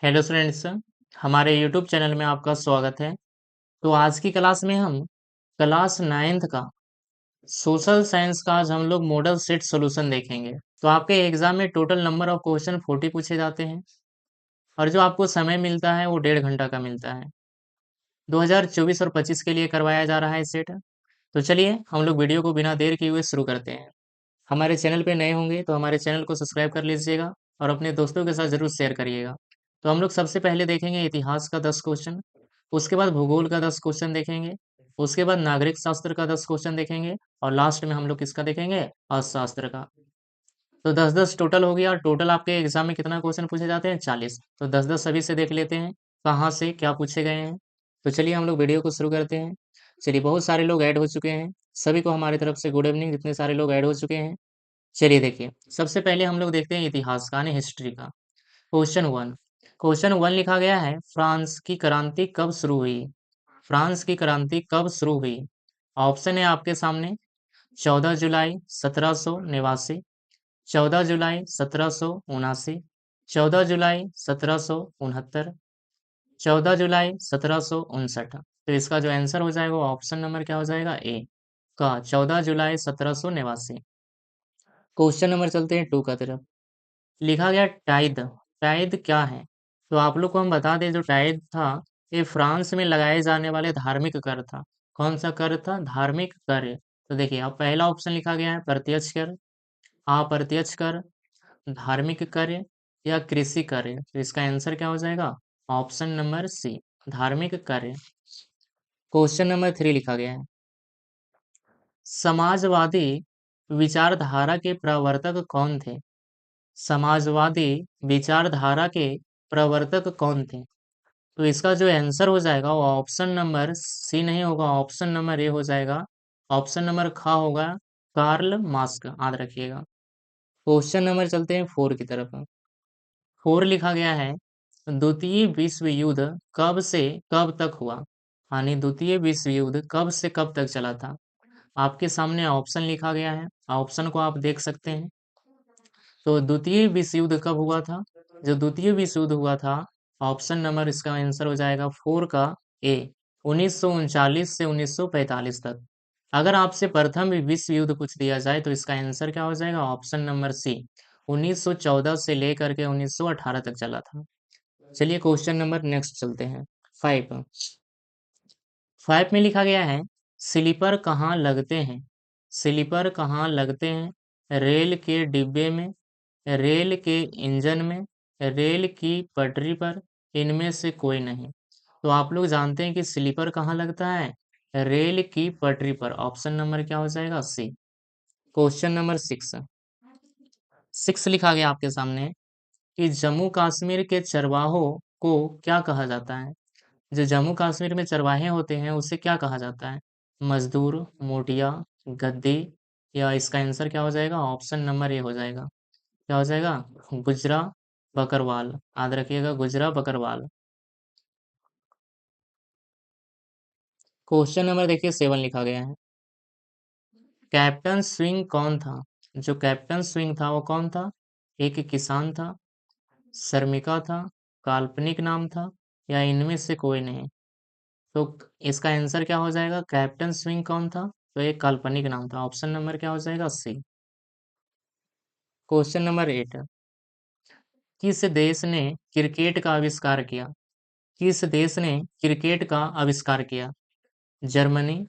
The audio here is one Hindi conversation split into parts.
हेलो फ्रेंड्स, हमारे यूट्यूब चैनल में आपका स्वागत है। तो आज की क्लास में हम क्लास 9th का सोशल साइंस का आज हम लोग मॉडल सेट सॉल्यूशन देखेंगे। तो आपके एग्जाम में टोटल नंबर ऑफ क्वेश्चन 40 पूछे जाते हैं और जो आपको समय मिलता है वो 1.5 घंटा का मिलता है। 2024 और 25 के लिए करवाया जा रहा है सेट। तो चलिए हम लोग वीडियो को बिना देर किए हुए शुरू करते हैं। हमारे चैनल पे नए होंगे तो हमारे चैनल को सब्सक्राइब कर लीजिएगा और अपने दोस्तों के साथ ज़रूर शेयर करिएगा। तो हम लोग सबसे पहले देखेंगे इतिहास का 10 क्वेश्चन, उसके बाद भूगोल का 10 क्वेश्चन देखेंगे, उसके बाद नागरिक शास्त्र का 10 क्वेश्चन देखेंगे और लास्ट में हम लोग किसका देखेंगे? अर्थशास्त्र का। तो 10-10 टोटल हो गया और टोटल आपके एग्जाम में कितना क्वेश्चन पूछे जाते हैं? 40। तो 10-10 सभी से देख लेते हैं कहाँ से क्या पूछे गए हैं। तो चलिए हम लोग वीडियो को शुरू करते हैं। चलिए बहुत सारे लोग ऐड हो चुके हैं, सभी को हमारी तरफ से गुड इवनिंग। जितने सारे लोग ऐड हो चुके हैं, चलिए देखिए, सबसे पहले हम लोग देखते हैं इतिहास का यानी हिस्ट्री का। क्वेश्चन 1 लिखा गया है, फ्रांस की क्रांति कब शुरू हुई? फ्रांस की क्रांति कब शुरू हुई? ऑप्शन है आपके सामने। 14 जुलाई 1789, 14 जुलाई 1779, 14 जुलाई 1769, 14 जुलाई 1759। तो इसका जो आंसर हो जाएगा वो ऑप्शन नंबर क्या हो जाएगा? ए का 14 जुलाई 1789। क्वेश्चन नंबर चलते हैं 2 का तरफ। लिखा गया टाइद। टाइद क्या है? तो आप लोग को हम बता दें, जो टाइद था ये फ्रांस में लगाए जाने वाले धार्मिक कर था। कौन सा कर था? धार्मिक कर। तो देखिए अब पहला ऑप्शन लिखा गया है प्रत्यक्ष कर, अप्रत्यक्ष कर, धार्मिक कर या कृषि कर। तो इसका आंसर क्या हो जाएगा? ऑप्शन नंबर सी, धार्मिक कर। क्वेश्चन नंबर 3 लिखा गया है, समाजवादी विचारधारा के प्रवर्तक कौन थे? समाजवादी विचारधारा के प्रवर्तक कौन थे? तो इसका जो आंसर हो जाएगा वो ऑप्शन नंबर सी नहीं होगा, ऑप्शन नंबर ए हो जाएगा। ऑप्शन नंबर ख होगा, कार्ल मार्क्स। याद रखिएगा। क्वेश्चन नंबर चलते हैं 4 की तरफ। 4 लिखा गया है, द्वितीय विश्व युद्ध कब से कब तक हुआ? यानी द्वितीय विश्व युद्ध कब से कब तक चला था? आपके सामने ऑप्शन लिखा गया है, ऑप्शन को आप देख सकते हैं। तो द्वितीय विश्व युद्ध कब हुआ था? जो द्वितीय विश्व युद्ध हुआ था, ऑप्शन नंबर इसका आंसर हो जाएगा 4 का ए, 1939 से 1945 तक। अगर आपसे प्रथम विश्व युद्ध पूछ दिया जाए तो इसका आंसर क्या हो जाएगा? ऑप्शन नंबर सी, 1914 से लेकर के 1918 तक चला था। चलिए क्वेश्चन नंबर नेक्स्ट चलते हैं। 5। 5 में लिखा गया है, स्लीपर कहाँ लगते हैं? स्लीपर कहाँ लगते हैं? रेल के डिब्बे में, रेल के इंजन में, रेल की पटरी पर, इनमें से कोई नहीं। तो आप लोग जानते हैं कि स्लीपर कहाँ लगता है? रेल की पटरी पर। ऑप्शन नंबर क्या हो जाएगा? सी। Question number 6। 6 लिखा गया आपके सामने कि जम्मू कश्मीर के चरवाहों को क्या कहा जाता है? जो जम्मू कश्मीर में चरवाहे होते हैं उसे क्या कहा जाता है? मजदूर, मोटिया, गद्दी या इसका आंसर क्या हो जाएगा? ऑप्शन नंबर ए हो जाएगा। क्या हो जाएगा? गुजरा बकरवाल। याद रखिएगा, गुजरा बकरवाल। क्वेश्चन नंबर देखिए 7 लिखा गया है, कैप्टन स्विंग कौन था? जो कैप्टन स्विंग था वो कौन था? एक किसान था, श्रमिका था, काल्पनिक नाम था या इनमें से कोई नहीं। तो इसका आंसर क्या हो जाएगा? कैप्टन स्विंग कौन था? तो एक काल्पनिक नाम था। ऑप्शन नंबर क्या हो जाएगा? सी। क्वेश्चन नंबर 8, किस देश ने क्रिकेट का आविष्कार किया? किस देश ने क्रिकेट का आविष्कार किया? Germany,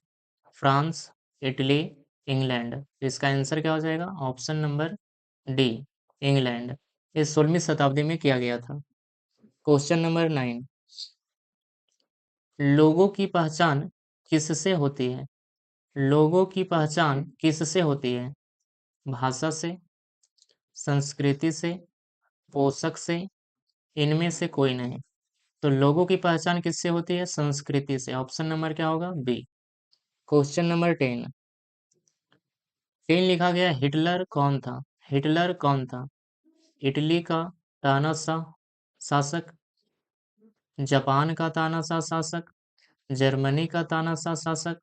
France, Italy, England. तो इसका आंसर क्या हो जाएगा? Option number D, England. ये 16वीं शताब्दी में किया गया था। क्वेश्चन नंबर 9, लोगों की पहचान किससे होती है? लोगों की पहचान किससे होती है? भाषा से, संस्कृति से, पोषक से, इनमें से कोई नहीं। तो लोगों की पहचान किससे होती है? संस्कृति से। ऑप्शन नंबर क्या होगा? बी। Question number 10। 10 लिखा गया, हिटलर कौन था? हिटलर कौन था? इटली का तानाशाह शासक, जापान का तानाशाह शासक, जर्मनी का तानाशाह शासक,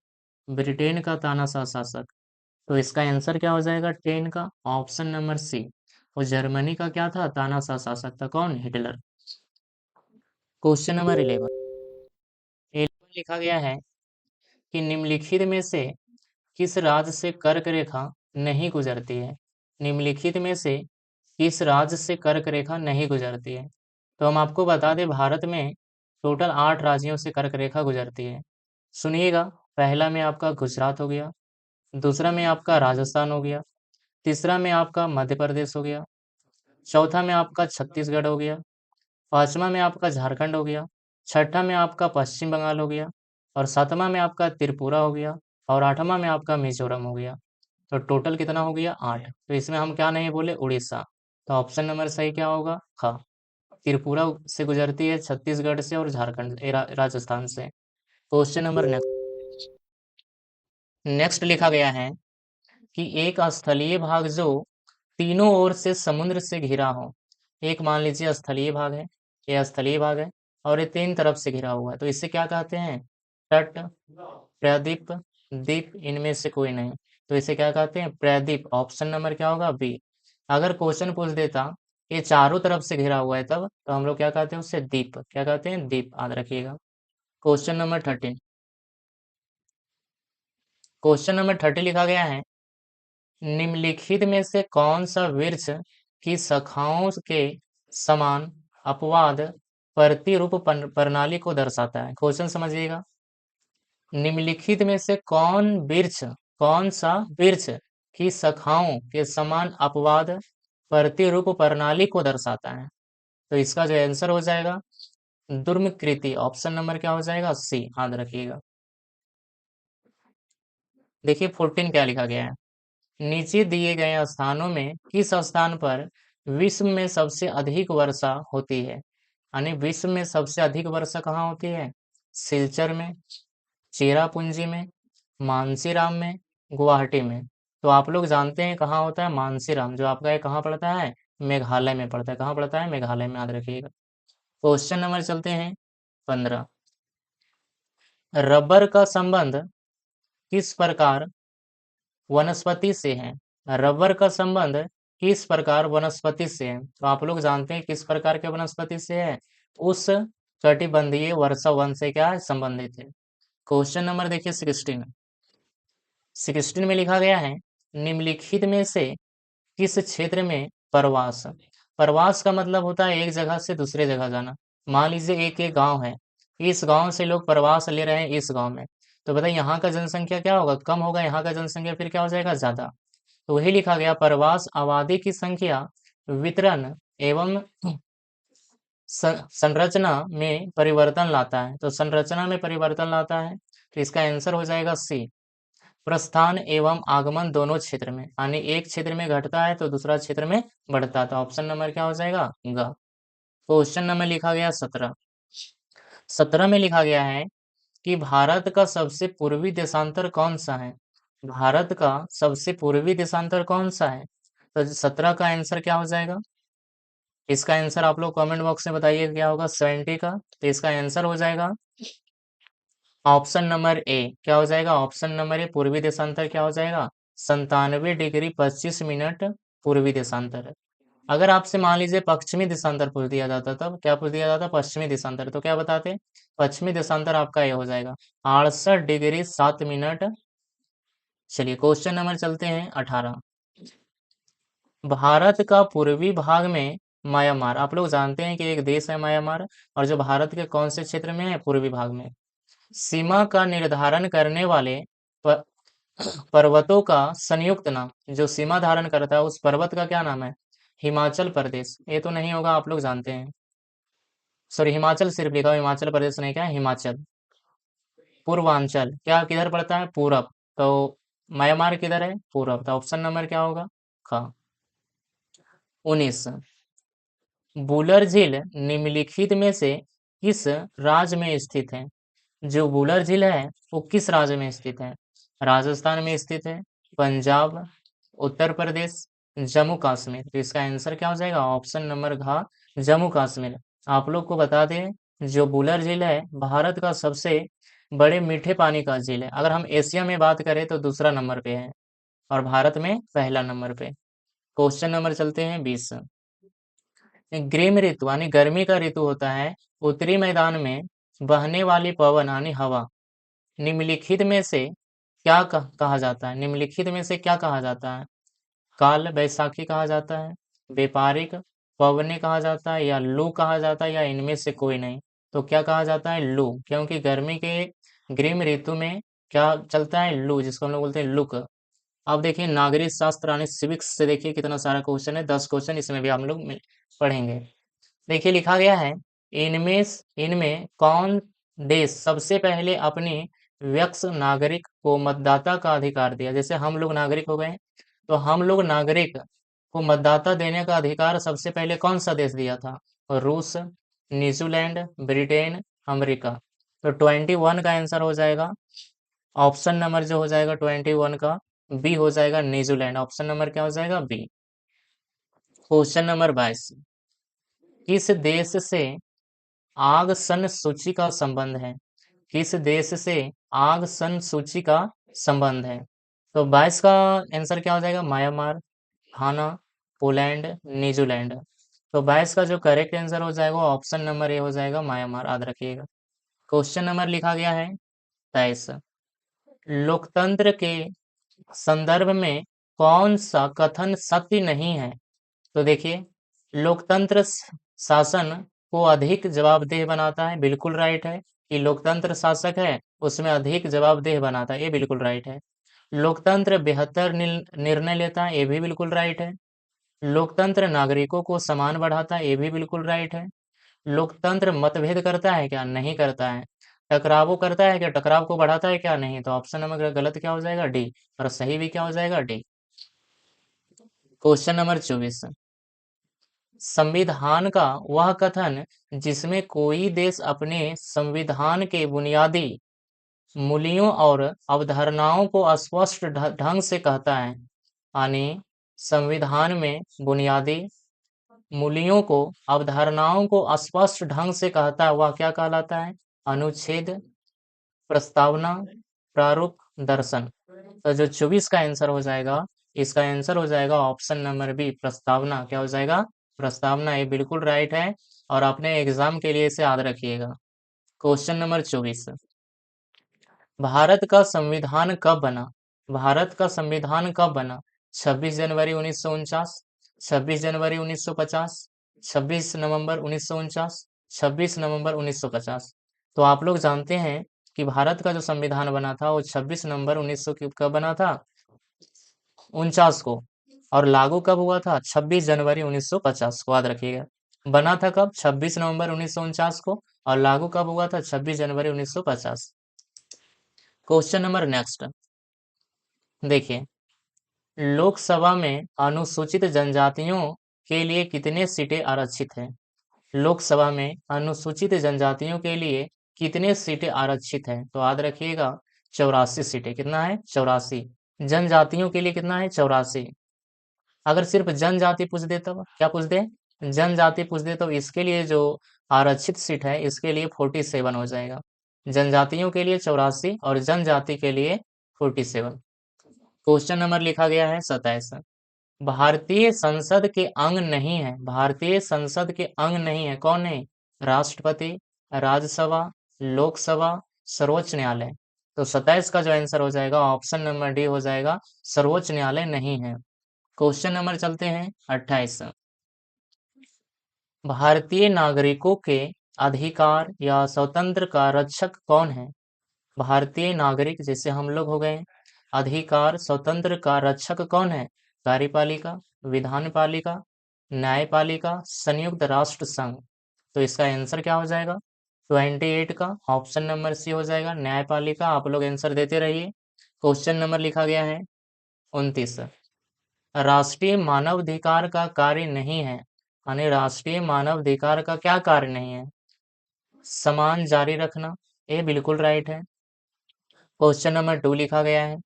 ब्रिटेन का तानाशाह शासक। तो इसका आंसर क्या हो जाएगा? 10 का ऑप्शन नंबर सी। और जर्मनी का क्या था? तानाशाह शासक था। कौन? हिटलर। क्वेश्चन नंबर 11 लिखा गया है कि निम्नलिखित में से किस राज्य से कर्क रेखा नहीं गुजरती है। निम्नलिखित में से किस राज्य से कर्क रेखा नहीं गुजरती है। तो हम आपको बता दें, भारत में टोटल 8 राज्यों से कर्क रेखा गुजरती है। सुनिएगा, पहला में आपका गुजरात हो गया, दूसरा में आपका राजस्थान हो गया, तीसरा में आपका मध्य प्रदेश हो गया, चौथा में आपका छत्तीसगढ़ हो गया, पांचवा में आपका झारखंड हो गया, छठा में आपका पश्चिम बंगाल हो गया, और सातवां में आपका त्रिपुरा हो गया, और आठवां में आपका मिजोरम हो गया। तो टोटल कितना हो गया? 8। तो इसमें हम क्या नहीं बोले? उड़ीसा। तो ऑप्शन नंबर सही क्या होगा? ख। त्रिपुरा से गुजरती है, छत्तीसगढ़ से, और झारखंड राजस्थान से। क्वेश्चन नंबर नेक्स्ट लिखा गया है कि एक स्थलीय भाग जो तीनों ओर से समुद्र से घिरा हो। एक मान लीजिए स्थलीय भाग है, ये स्थलीय भाग है, और ये 3 तरफ से घिरा हुआ है, तो इसे क्या कहते हैं? तट, प्रायद्वीप, द्वीप, इनमें से कोई नहीं। तो इसे क्या कहते हैं? प्रायद्वीप। ऑप्शन नंबर क्या होगा? बी। अगर क्वेश्चन पूछ देता ये चारों तरफ से घिरा हुआ है, तब तो हम लोग क्या कहते हैं? उससे द्वीप। क्या कहते हैं? द्वीप। याद रखिएगा। Question number 13। क्वेश्चन नंबर 30 लिखा गया है, निम्नलिखित में से कौन सा वृक्ष की शाखाओं के समान अपवाद प्रतिरूप प्रणाली को दर्शाता है? क्वेश्चन समझिएगा। निम्नलिखित में से कौन सा वृक्ष की शाखाओं के समान अपवाद प्रतिरूप प्रणाली को दर्शाता है? तो इसका जो आंसर हो जाएगा दुर्मुकृति। ऑप्शन नंबर क्या हो जाएगा? सी। याद रखिएगा। देखिए 14 क्या लिखा गया है, नीचे दिए गए स्थानों में किस स्थान पर विश्व में सबसे अधिक वर्षा होती है? यानी विश्व में सबसे अधिक वर्षा कहाँ होती है? सिलचर में, चेरापूंजी में, मानसीराम में, गुवाहाटी में। तो आप लोग जानते हैं कहाँ होता है मानसीराम, जो आपका ये कहाँ पड़ता है? मेघालय में पड़ता है। कहाँ पड़ता है? मेघालय में। याद रखिएगा। क्वेश्चन नंबर चलते हैं 15। रबर का संबंध किस प्रकार वनस्पति से है? रबर का संबंध किस प्रकार वनस्पति से है? तो आप लोग जानते हैं किस प्रकार के वनस्पति से है? उस कटिबंधीय वर्षा वन से क्या है? संबंधित है। क्वेश्चन नंबर देखिए 16। 16 में लिखा गया है, निम्नलिखित में से किस क्षेत्र में प्रवास? प्रवास का मतलब होता है एक जगह से दूसरे जगह जाना। मान लीजिए एक एक गांव है, इस गांव से लोग प्रवास ले रहे हैं इस गांव में, तो बताइए यहाँ का जनसंख्या क्या होगा? कम होगा। यहाँ का जनसंख्या फिर क्या हो जाएगा? ज्यादा। तो वही लिखा गया, प्रवास आबादी की संख्या, वितरण एवं संरचना में परिवर्तन लाता है। तो संरचना में परिवर्तन लाता है, तो इसका आंसर हो जाएगा सी। प्रस्थान एवं आगमन दोनों क्षेत्र में, यानी एक क्षेत्र में घटता है तो दूसरा क्षेत्र में बढ़ता है। तो ऑप्शन नंबर क्या हो जाएगा? ग। क्वेश्चन नंबर लिखा गया 17। 17 में लिखा गया है कि भारत का सबसे पूर्वी देशांतर कौन सा है? भारत का सबसे पूर्वी देशांतर कौन सा है? तो 17 का आंसर क्या हो जाएगा? इसका आंसर आप लोग कमेंट बॉक्स में बताइए क्या होगा? 70 का। तो इसका आंसर हो जाएगा ऑप्शन नंबर ए। क्या हो जाएगा? ऑप्शन नंबर ए पूर्वी देशांतर क्या हो जाएगा? 97 डिग्री 25 मिनट पूर्वी देशांतर। अगर आपसे मान लीजिए पश्चिमी देशांतर पूछ दिया जाता, तब क्या पूछ दिया जाता? पश्चिमी देशांतर, तो क्या बताते? पश्चिमी देशांतर आपका ये हो जाएगा 68 डिग्री 7 मिनट। चलिए क्वेश्चन नंबर चलते हैं 18। भारत का पूर्वी भाग में म्यांमार, आप लोग जानते हैं कि एक देश है म्यांमार, और जो भारत के कौन से क्षेत्र में है? पूर्वी भाग में। सीमा का निर्धारण करने वाले प- पर्वतों का संयुक्त नाम, जो सीमा धारण करता है उस पर्वत का क्या नाम है? हिमाचल प्रदेश। ये तो नहीं होगा, आप लोग जानते हैं। सॉरी, हिमाचल सिर्फ लिखा हो, हिमाचल प्रदेश नहीं, क्या है? हिमाचल। पूर्वांचल क्या किधर पड़ता है? पूरब। तो म्यांमार किधर है? पूरब। तो ऑप्शन नंबर क्या होगा? ख। 19। बुलर झील निम्नलिखित में से किस राज्य में स्थित है? जो बुलर झील है वो किस राज्य में स्थित है? राजस्थान में स्थित है, पंजाब, उत्तर प्रदेश, जम्मू कश्मीर। तो इसका आंसर क्या हो जाएगा? ऑप्शन नंबर घ, जम्मू कश्मीर। आप लोग को बता दें, जो बुलर झील है भारत का सबसे बड़े मीठे पानी का झील है। अगर हम एशिया में बात करें तो दूसरा नंबर पे है, और भारत में पहला नंबर पे। क्वेश्चन नंबर चलते हैं 20। ग्रीष्म ऋतु यानी गर्मी का ऋतु होता है। उत्तरी मैदान में बहने वाली पवन यानी हवा। निम्नलिखित में से क्या कहा जाता है? निम्नलिखित में से क्या कहा जाता है? काल बैसाखी कहा जाता है, व्यापारिक पवने कहा जाता है, या लू कहा जाता है, या इनमें से कोई नहीं? तो क्या कहा जाता है? लू, क्योंकि गर्मी के ग्रीष्म ऋतु में क्या चलता है? लू, जिसको हम लोग बोलते हैं लुक। अब देखिए नागरिक शास्त्र यानी सिविक्स से देखिए कितना सारा क्वेश्चन है, 10 क्वेश्चन इसमें भी हम लोग पढ़ेंगे। देखिए लिखा गया है, इनमें इनमें कौन देश सबसे पहले अपने व्यक्ष नागरिक को मतदाता का अधिकार दिया? जैसे हम लोग नागरिक हो गए, तो हम लोग नागरिक को मतदाता देने का अधिकार सबसे पहले कौन सा देश दिया था? रूस, न्यूजीलैंड, ब्रिटेन, अमेरिका। तो 21 का आंसर हो जाएगा, ऑप्शन नंबर जो हो जाएगा 21 का बी हो जाएगा, न्यूजीलैंड। ऑप्शन नंबर क्या हो जाएगा? बी। क्वेश्चन नंबर 22, किस देश से आग सन सूची का संबंध है? किस देश से आग सन सूची का संबंध है? तो 22 का आंसर क्या हो जाएगा? म्यांमार, घाना, पोलैंड, न्यूजीलैंड। तो 22 का जो करेक्ट आंसर हो जाएगा ऑप्शन नंबर ए हो जाएगा, म्यांमार। याद रखिएगा। क्वेश्चन नंबर लिखा गया है 23, लोकतंत्र के संदर्भ में कौन सा कथन सत्य नहीं है? तो देखिए, लोकतंत्र शासन को अधिक जवाबदेह बनाता है, बिल्कुल राइट है कि लोकतंत्र शासक है उसमें अधिक जवाबदेह बनाता है, ये बिल्कुल राइट है। लोकतंत्र बेहतर निर्णय लेता है, ये भी बिल्कुल राइट है। लोकतंत्र नागरिकों को समान बढ़ाता है, ये भी बिल्कुल राइट है। लोकतंत्र मतभेद करता है क्या? नहीं करता है। टकराव करता है क्या? टकराव को बढ़ाता है क्या? नहीं। तो ऑप्शन नंबर गलत क्या हो जाएगा? डी। और सही भी क्या हो जाएगा? डी। क्वेश्चन नंबर 24, संविधान का वह कथन जिसमें कोई देश अपने संविधान के बुनियादी मूल्यों और अवधारणाओं को स्पष्ट ढंग से कहता है, यानी संविधान में बुनियादी मूल्यों को अवधारणाओं को स्पष्ट ढंग से कहता है, वह क्या कहलाता है? अनुच्छेद, प्रस्तावना, प्रारूप, दर्शन। तो जो 24 का आंसर हो जाएगा, इसका आंसर हो जाएगा ऑप्शन नंबर बी, प्रस्तावना। क्या हो जाएगा? प्रस्तावना। ये बिल्कुल राइट है और अपने एग्जाम के लिए इसे याद रखिएगा। क्वेश्चन नंबर 24, भारत का संविधान कब बना? भारत का संविधान कब बना? 26 जनवरी 1949, 26 जनवरी 1950, 26 नवंबर 1949, 26 नवंबर 1950। तो आप लोग जानते हैं कि भारत का जो संविधान बना था वो 26 नवंबर 1900 कब बना था? 49 को। और लागू कब हुआ था? 26 जनवरी 1950 को। याद रखिएगा। बना था कब? 26 नवंबर 1949 को। और लागू कब हुआ था? 26 जनवरी 1950। क्वेश्चन नंबर नेक्स्ट देखिए, लोकसभा में अनुसूचित जनजातियों के लिए कितने सीटें आरक्षित हैं? लोकसभा में अनुसूचित जनजातियों के लिए कितने सीटें आरक्षित हैं? तो याद रखिएगा 84 सीटें। कितना है? 84। जनजातियों के लिए कितना है? 84। अगर सिर्फ जनजाति पूछ दे तब क्या पूछ दे? जनजाति पूछ दे तो इसके लिए जो आरक्षित सीट है इसके लिए 47 हो जाएगा। जनजातियों के लिए 84 और जनजाति के लिए 47। क्वेश्चन नंबर लिखा गया है 27, भारतीय संसद के अंग नहीं है। भारतीय संसद के अंग नहीं है, कौन है? राष्ट्रपति, राज्यसभा, लोकसभा, सर्वोच्च न्यायालय। तो 27 का जो आंसर हो जाएगा ऑप्शन नंबर डी हो जाएगा, सर्वोच्च न्यायालय नहीं है। क्वेश्चन नंबर चलते हैं 28, भारतीय नागरिकों के अधिकार या स्वतंत्र का रक्षक कौन है? भारतीय नागरिक जैसे हम लोग हो गए, अधिकार स्वतंत्र का रक्षक कौन है? कार्यपालिका, विधानपालिका, न्यायपालिका, संयुक्त राष्ट्र संघ। तो इसका आंसर क्या हो जाएगा? 28 का ऑप्शन नंबर सी हो जाएगा, न्यायपालिका। आप लोग आंसर देते रहिए। क्वेश्चन नंबर लिखा गया है 29, राष्ट्रीय मानवाधिकार का कार्य नहीं है, यानी राष्ट्रीय मानवाधिकार का क्या कार्य नहीं है? समान जारी रखना, ये बिल्कुल राइट है। क्वेश्चन नंबर 2 लिखा गया है,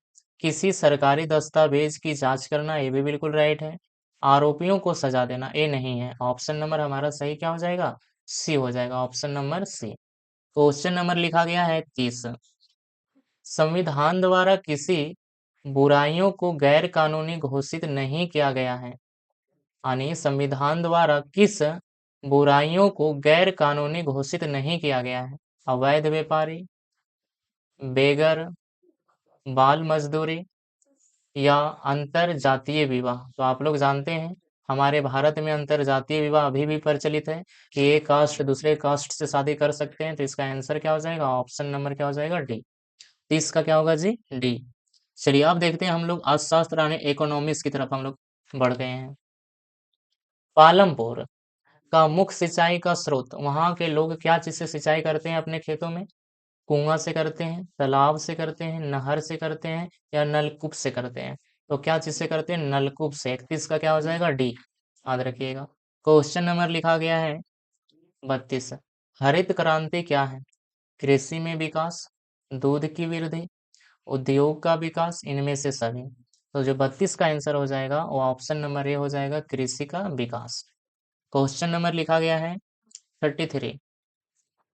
किसी सरकारी दस्तावेज की जांच करना, ये भी बिल्कुल राइट है। आरोपियों को सजा देना, ये नहीं है। ऑप्शन नंबर हमारा सही क्या हो जाएगा? सी हो जाएगा, option number C. Question number लिखा गया है 30, संविधान द्वारा किसी बुराइयों को गैर कानूनी घोषित नहीं किया गया है, यानी संविधान द्वारा किस बुराइयों को गैर कानूनी घोषित नहीं किया गया है? अवैध व्यापारी, बेगर, बाल मजदूरी या अंतर जातीय विवाह। तो आप लोग जानते हैं हमारे भारत में अंतर जातीय विवाह अभी भी प्रचलित है कि एक कास्ट दूसरे कास्ट से शादी कर सकते हैं। तो इसका आंसर क्या हो जाएगा? ऑप्शन नंबर क्या हो जाएगा? डी। 30 का क्या होगा जी? डी। चलिए अब देखते हैं हम लोग अर्थशास्त्र यानी इकोनॉमिक्स की तरफ हम लोग बढ़ गए हैं। पालमपुर का मुख्य सिंचाई का स्रोत, वहां के लोग क्या चीज से सिंचाई करते हैं अपने खेतों में? कुआं से करते हैं, तालाब से करते हैं, नहर से करते हैं या नलकूप से करते हैं? तो क्या चीज से करते हैं? नलकूप से। 31 का क्या हो जाएगा? डी। याद रखिएगा। क्वेश्चन नंबर लिखा गया है 32। हरित क्रांति क्या है? कृषि में विकास, दूध की वृद्धि, उद्योग का विकास, इनमें से सभी। तो जो 32 का आंसर हो जाएगा वो ऑप्शन नंबर ए हो जाएगा, कृषि का विकास। क्वेश्चन नंबर लिखा गया है 33।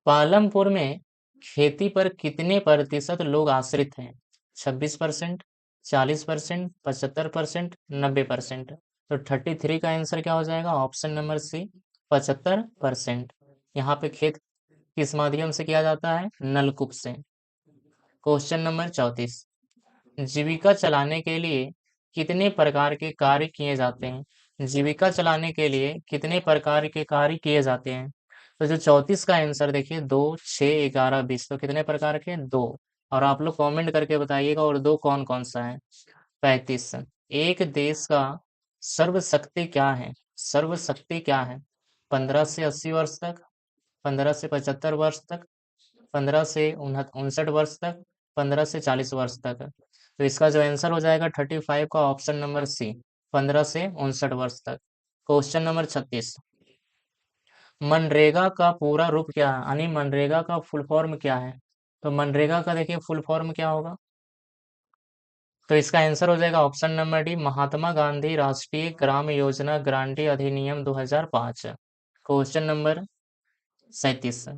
पालमपुर में खेती पर कितने प्रतिशत लोग आश्रित हैं? 26%, 40%, 75%, 90%। तो 33 का आंसर क्या हो जाएगा? Option number C, 75%। यहाँ पे खेत किस माध्यम से किया जाता है? नलकूप से। Question number 34। जीविका चलाने के लिए कितने प्रकार के कार्य किए जाते हैं? जीविका चलाने के लिए कितने प्रकार के कार्य किए जाते हैं? तो जो 34 का आंसर देखिए, 2, 6, 11, 20। तो कितने प्रकार के? दो। और आप लोग कमेंट करके बताइएगा और दो कौन कौन सा है? 35। एक देश का सर्वशक्ति क्या है? सर्वशक्ति क्या है? 15 से 80 वर्ष तक, 15 से 75 वर्ष तक, 15 से 59 वर्ष तक, 15 से 40 वर्ष तक। तो इसका जो आंसर हो जाएगा 35 का ऑप्शन नंबर सी, 15 से 59 वर्ष तक। Question number 36। मनरेगा का पूरा रूप क्या है? यानी मनरेगा का फुल फॉर्म क्या है? तो मनरेगा का देखिए फुल फॉर्म क्या होगा? तो इसका आंसर हो जाएगा option number D, Mahatma Gandhi राष्ट्रीय ग्राम योजना ग्रांटी अधिनियम 2005। Question number 37।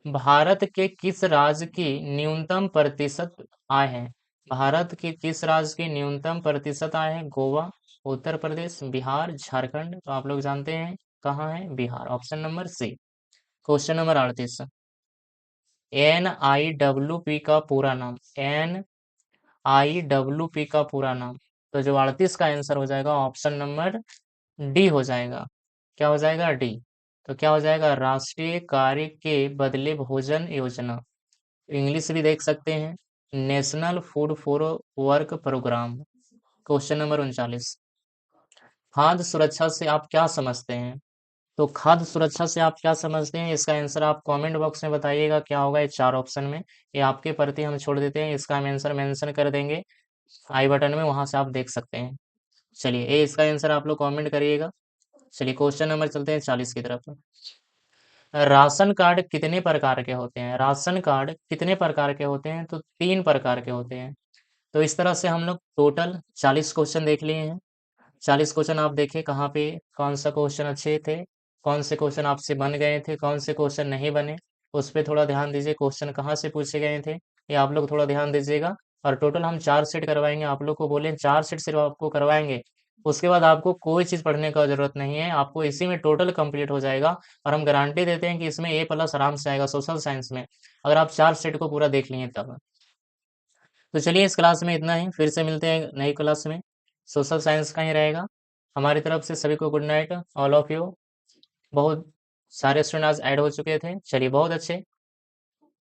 भारत के किस राज्य की न्यूनतम प्रतिशत आय है? भारत के किस राज्य की न्यूनतम प्रतिशत आय है? गोवा, उत्तर प्रदेश, बिहार, झारखंड। तो आप लोग जानते हैं कहाँ है? Bihar. Option number C. Question number 38। NIWP का पूरा नाम, NIWP का पूरा नाम। तो जो 38 का आंसर हो जाएगा ऑप्शन नंबर डी हो जाएगा। क्या हो जाएगा? डी। तो क्या हो जाएगा? राष्ट्रीय कार्य के बदले भोजन योजना। इंग्लिश भी देख सकते हैं, national food for work programme. Question number 39। खाद्य सुरक्षा से आप क्या समझते हैं? तो खाद्य सुरक्षा से आप क्या समझते हैं? इसका आंसर आप कमेंट बॉक्स में बताइएगा क्या होगा। ये चार ऑप्शन में ये आपके प्रति हम छोड़ देते हैं, इसका हम आंसर मेंशन कर देंगे आई बटन में, वहां से आप देख सकते हैं। चलिए ये इसका आंसर आप लोग कमेंट करिएगा। चलिए क्वेश्चन नंबर चलते हैं 40 की तरफ। राशन कार्ड कितने प्रकार के होते हैं? राशन कार्ड कितने प्रकार के होते हैं? तो 3 प्रकार के होते हैं। तो इस तरह से हम लोग टोटल 40 क्वेश्चन देख लिए हैं। 40 क्वेश्चन आप देखें कहाँ पे कौन सा क्वेश्चन अच्छे थे, कौन से क्वेश्चन आपसे बन गए थे, कौन से क्वेश्चन नहीं बने, उस पर थोड़ा ध्यान दीजिए। क्वेश्चन कहाँ से पूछे गए थे ये आप लोग थोड़ा ध्यान दीजिएगा। और टोटल हम 4 सेट करवाएंगे, आप लोग को बोले 4 सेट सिर्फ आपको करवाएंगे। उसके बाद आपको कोई चीज़ पढ़ने का जरूरत नहीं है, आपको इसी में टोटल कंप्लीट हो जाएगा। और हम गारंटी देते हैं कि इसमें A+ आराम से आएगा सोशल साइंस में, अगर आप 4 सेट को पूरा देख लिए तब। तो चलिए इस क्लास में इतना ही, फिर से मिलते हैं नई क्लास में। सोशल साइंस का ही रहेगा। हमारी तरफ से सभी को good night, all of you. बहुत सारे स्टूडेंट आज ऐड हो चुके थे, चलिए बहुत अच्छे।